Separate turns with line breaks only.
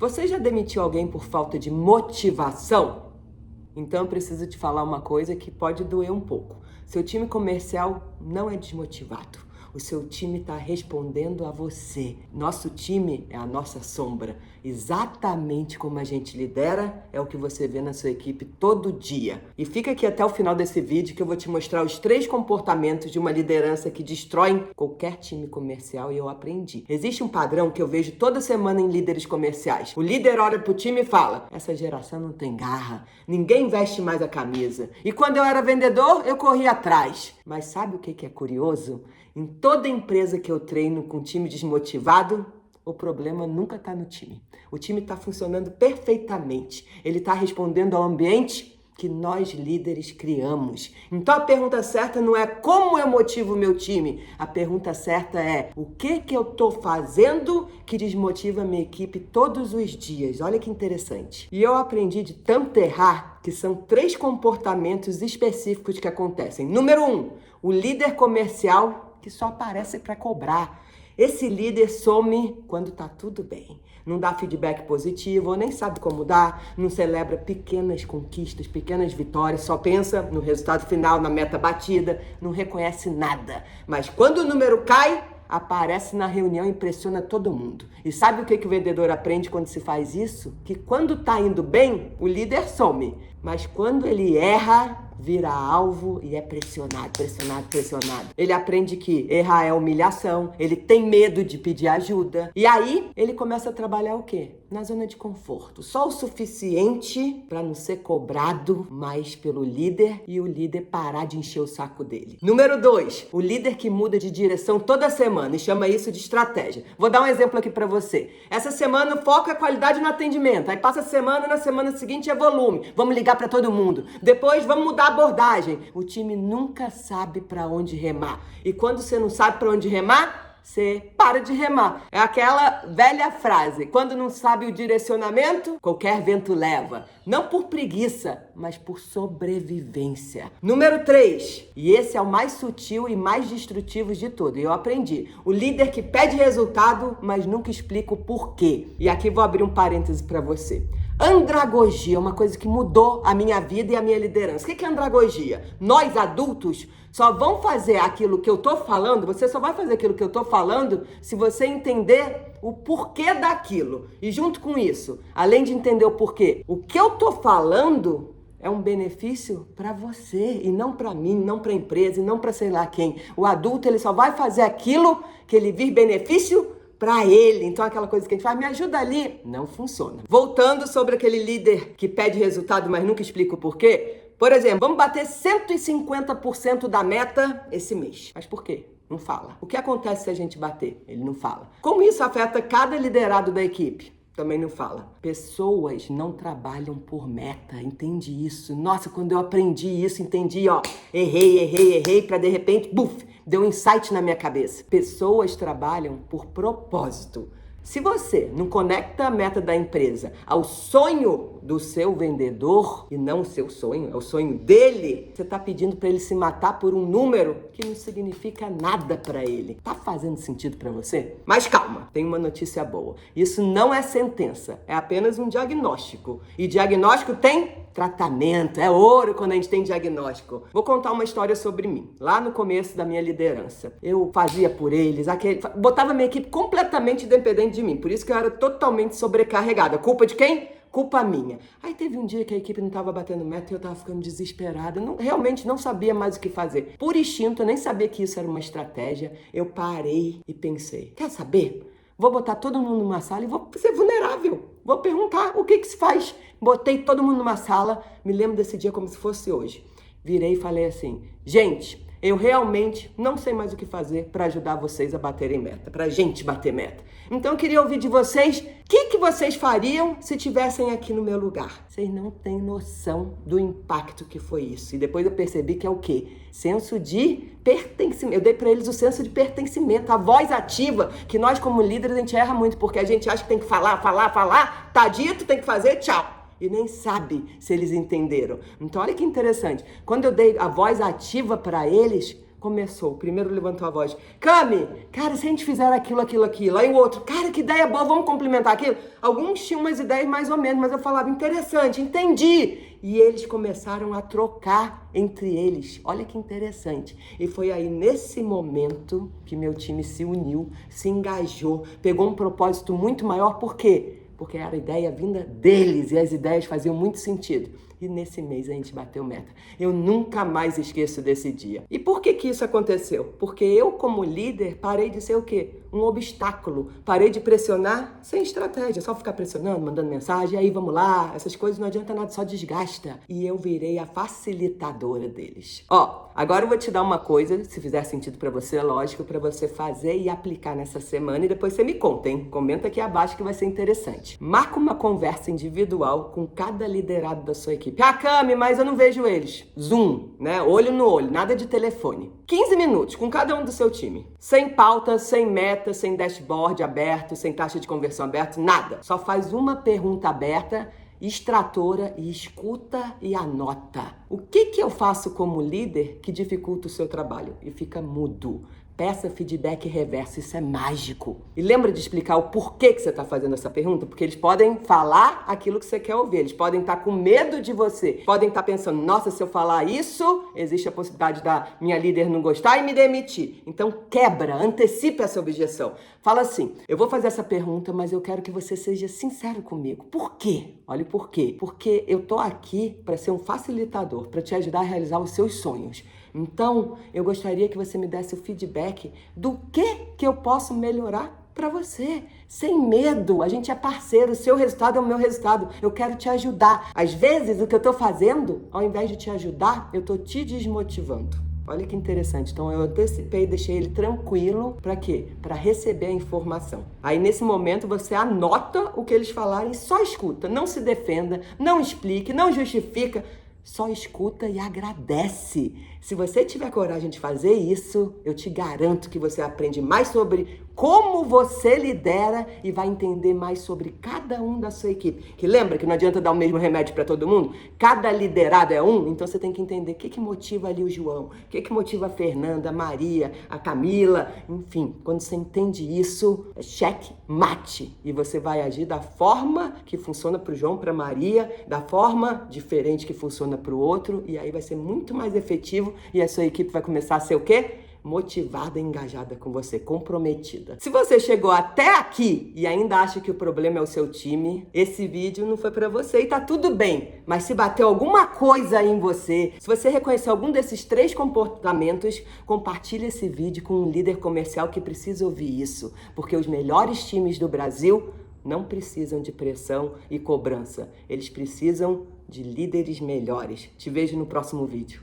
Você já demitiu alguém por falta de motivação? Então eu preciso te falar uma coisa que pode doer um pouco. Seu time comercial não é desmotivado. O seu time está respondendo a você. Nosso time é a nossa sombra. Exatamente como a gente lidera é o que você vê na sua equipe todo dia. E fica aqui até o final desse vídeo que eu vou te mostrar os 3 comportamentos de uma liderança que destroem qualquer time comercial e eu aprendi. Existe um padrão que eu vejo toda semana em líderes comerciais. O líder olha pro time e fala: essa geração não tem garra, ninguém veste mais a camisa. E quando eu era vendedor, eu corria atrás. Mas sabe o que é curioso? Em toda empresa que eu treino com time desmotivado, o problema nunca está no time. O time está funcionando perfeitamente. Ele está respondendo ao ambiente que nós líderes criamos. Então a pergunta certa não é como eu motivo o meu time. A pergunta certa é o que eu estou fazendo que desmotiva a minha equipe todos os dias. Olha que interessante. E eu aprendi de tanto errar que são 3 comportamentos específicos que acontecem. Número 1, o líder comercial que só aparece para cobrar. Esse líder some quando tá tudo bem. Não dá feedback positivo, ou nem sabe como dar, não celebra pequenas conquistas, pequenas vitórias, só pensa no resultado final, na meta batida, não reconhece nada. Mas quando o número cai, aparece na reunião e impressiona todo mundo. E sabe o que o vendedor aprende quando se faz isso? Que quando tá indo bem, o líder some. Mas quando ele erra, vira alvo e é pressionado. Ele aprende que errar é humilhação, ele tem medo de pedir ajuda. E aí, ele começa a trabalhar o quê? Na zona de conforto. Só o suficiente para não ser cobrado mais pelo líder e o líder parar de encher o saco dele. Número 2, o líder que muda de direção toda semana e chama isso de estratégia. Vou dar um exemplo aqui para você. Essa semana o foco é qualidade no atendimento. Aí passa a semana, na semana seguinte é volume. Vamos ligar para todo mundo. Depois vamos mudar a abordagem. O time nunca sabe para onde remar. E quando você não sabe para onde remar, você para de remar. É aquela velha frase: quando não sabe o direcionamento, qualquer vento leva. Não por preguiça, mas por sobrevivência. Número 3, e esse é o mais sutil e mais destrutivo de tudo, e eu aprendi. O líder que pede resultado, mas nunca explica o porquê. E aqui vou abrir um parêntese para você. Andragogia é uma coisa que mudou a minha vida e a minha liderança. O que é andragogia? Nós, adultos, só vão fazer aquilo que eu tô falando, você só vai fazer aquilo que eu tô falando se você entender o porquê daquilo. E junto com isso, além de entender o porquê, o que eu tô falando é um benefício para você e não para mim, não para a empresa e não para sei lá quem. O adulto, ele só vai fazer aquilo que ele vir benefício para ele. Então aquela coisa que a gente faz, me ajuda ali, não funciona. Voltando sobre aquele líder que pede resultado, mas nunca explica o porquê. Por exemplo, vamos bater 150% da meta esse mês. Mas por quê? Não fala. O que acontece se a gente bater? Ele não fala. Como isso afeta cada liderado da equipe? Também não fala. Pessoas não trabalham por meta, entende isso? Nossa, quando eu aprendi isso, entendi, errei, pra de repente, buf, deu um insight na minha cabeça. Pessoas trabalham por propósito. Se você não conecta a meta da empresa ao sonho do seu vendedor, e não o seu sonho, é o sonho dele, você está pedindo para ele se matar por um número que não significa nada para ele. Tá fazendo sentido para você? Mas calma, tem uma notícia boa. Isso não é sentença, é apenas um diagnóstico. E diagnóstico tem tratamento, é ouro quando a gente tem diagnóstico. Vou contar uma história sobre mim. Lá no começo da minha liderança, eu fazia por eles, botava minha equipe completamente dependente de mim. Por isso que eu era totalmente sobrecarregada. Culpa de quem? Culpa minha. Aí teve um dia que a equipe não estava batendo meta e eu estava ficando desesperada. Realmente não sabia mais o que fazer. Por instinto, eu nem sabia que isso era uma estratégia. Eu parei e pensei, quer saber? Vou botar todo mundo numa sala e vou ser vulnerável. Vou perguntar o que se faz. Botei todo mundo numa sala. Me lembro desse dia como se fosse hoje. Virei e falei assim, gente, eu realmente não sei mais o que fazer para ajudar vocês a baterem meta, para a gente bater meta. Então eu queria ouvir de vocês, o que vocês fariam se estivessem aqui no meu lugar? Vocês não têm noção do impacto que foi isso. E depois eu percebi que é o quê? Senso de pertencimento. Eu dei para eles o senso de pertencimento, a voz ativa, que nós como líderes a gente erra muito, porque a gente acha que tem que falar, tá dito, tem que fazer, tchau. E nem sabe se eles entenderam. Então olha que interessante, quando eu dei a voz ativa para eles, Começou, o primeiro levantou a voz. Cami, cara, se a gente fizer aquilo. Aí o outro, cara, que ideia boa, vamos complementar aquilo? Alguns tinham umas ideias mais ou menos, mas eu falava, interessante, entendi. E eles começaram a trocar entre eles. Olha que interessante. E foi aí nesse momento que meu time se uniu, se engajou, pegou um propósito muito maior. Por quê? Porque era a ideia vinda deles e as ideias faziam muito sentido. E nesse mês a gente bateu meta. Eu nunca mais esqueço desse dia. E por que isso aconteceu? Porque eu, como líder, parei de ser o quê? Um obstáculo. Parei de pressionar sem estratégia. Só ficar pressionando, mandando mensagem, aí vamos lá. Essas coisas não adianta nada, só desgasta. E eu virei a facilitadora deles. Agora eu vou te dar uma coisa, se fizer sentido pra você, lógico, pra você fazer e aplicar nessa semana. E depois você me conta, hein? Comenta aqui abaixo que vai ser interessante. Marca uma conversa individual com cada liderado da sua equipe. Cami, mas eu não vejo eles. Zoom, né? Olho no olho, nada de telefone. 15 minutos com cada um do seu time. Sem pauta, sem meta, sem dashboard aberto, sem taxa de conversão aberto, nada. Só faz uma pergunta aberta, extratora e escuta e anota. O que eu faço como líder que dificulta o seu trabalho? E fica mudo. Peça feedback reverso, isso é mágico. E lembra de explicar o porquê que você está fazendo essa pergunta? Porque eles podem falar aquilo que você quer ouvir, eles podem estar com medo de você, podem estar pensando, nossa, se eu falar isso, existe a possibilidade da minha líder não gostar e me demitir. Então quebra, antecipa essa objeção. Fala assim, eu vou fazer essa pergunta, mas eu quero que você seja sincero comigo. Por quê? Olha o porquê. Porque eu tô aqui para ser um facilitador, para te ajudar a realizar os seus sonhos. Então, eu gostaria que você me desse o feedback do que eu posso melhorar para você. Sem medo, a gente é parceiro, o seu resultado é o meu resultado. Eu quero te ajudar. Às vezes, o que eu tô fazendo, ao invés de te ajudar, eu tô te desmotivando. Olha que interessante. Então, eu antecipei, deixei ele tranquilo. Para quê? Para receber a informação. Aí, nesse momento, você anota o que eles falarem, só escuta. Não se defenda, não explique, não justifica. Só escuta e agradece. Se você tiver coragem de fazer isso, eu te garanto que você aprende mais sobre como você lidera e vai entender mais sobre cada um da sua equipe. Que lembra que não adianta dar o mesmo remédio para todo mundo? Cada liderado é um, então você tem que entender o que motiva ali o João, o que motiva a Fernanda, a Maria, a Camila, enfim. Quando você entende isso, é cheque, mate. E você vai agir da forma que funciona para o João, para a Maria, da forma diferente que funciona para o outro, e aí vai ser muito mais efetivo e a sua equipe vai começar a ser o quê? Motivada e engajada com você, comprometida. Se você chegou até aqui e ainda acha que o problema é o seu time, esse vídeo não foi pra você e tá tudo bem. Mas se bateu alguma coisa aí em você, se você reconheceu algum desses 3 comportamentos, compartilhe esse vídeo com um líder comercial que precisa ouvir isso. Porque os melhores times do Brasil não precisam de pressão e cobrança. Eles precisam de líderes melhores. Te vejo no próximo vídeo.